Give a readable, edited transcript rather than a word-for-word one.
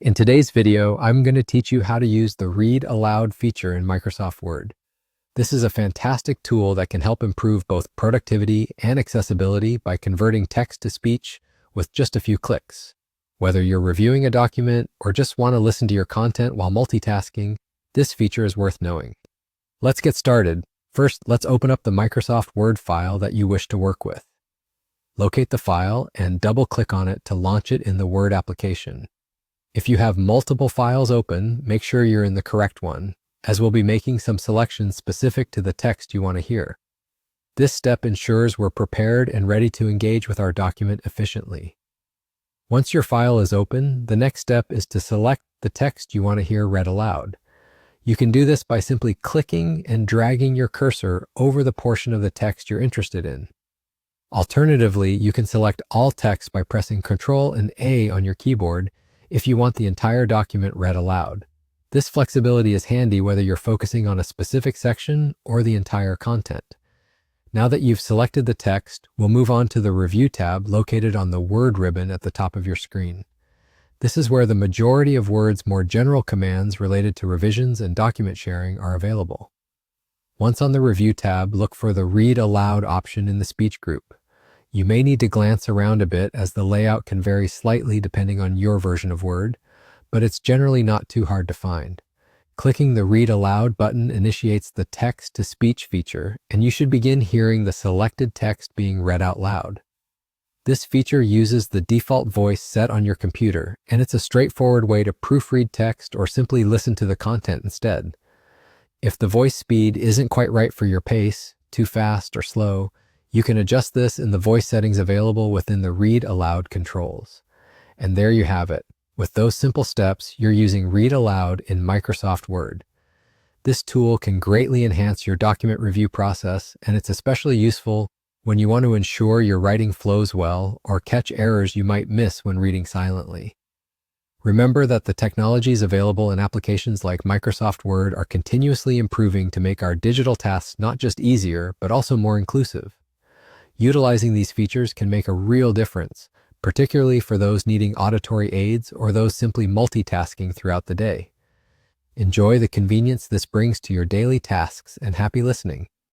In today's video, I'm going to teach you how to use the Read Aloud feature in Microsoft Word. This is a fantastic tool that can help improve both productivity and accessibility by converting text to speech with just a few clicks. Whether you're reviewing a document or just want to listen to your content while multitasking, this feature is worth knowing. Let's get started. First, let's open up the Microsoft Word file that you wish to work with. Locate the file and double-click on it to launch it in the Word application. If you have multiple files open, make sure you're in the correct one, as we'll be making some selections specific to the text you want to hear. This step ensures we're prepared and ready to engage with our document efficiently. Once your file is open, the next step is to select the text you want to hear read aloud. You can do this by simply clicking and dragging your cursor over the portion of the text you're interested in. Alternatively, you can select all text by pressing Ctrl and A on your keyboard if you want the entire document read aloud. This flexibility is handy whether you're focusing on a specific section or the entire content. Now that you've selected the text, we'll move on to the Review tab located on the Word ribbon at the top of your screen. This is where the majority of Word's more general commands related to revisions and document sharing are available. Once on the Review tab, look for the Read Aloud option in the speech group. You may need to glance around a bit as the layout can vary slightly depending on your version of Word, but it's generally not too hard to find. Clicking the Read Aloud button initiates the text-to-speech feature, and you should begin hearing the selected text being read out loud. This feature uses the default voice set on your computer, and it's a straightforward way to proofread text or simply listen to the content instead. If the voice speed isn't quite right for your pace, too fast or slow, you can adjust this in the voice settings available within the Read Aloud controls. And there you have it. With those simple steps, you're using Read Aloud in Microsoft Word. This tool can greatly enhance your document review process, and it's especially useful when you want to ensure your writing flows well or catch errors you might miss when reading silently. Remember that the technologies available in applications like Microsoft Word are continuously improving to make our digital tasks not just easier, but also more inclusive. Utilizing these features can make a real difference, particularly for those needing auditory aids or those simply multitasking throughout the day. Enjoy the convenience this brings to your daily tasks and happy listening.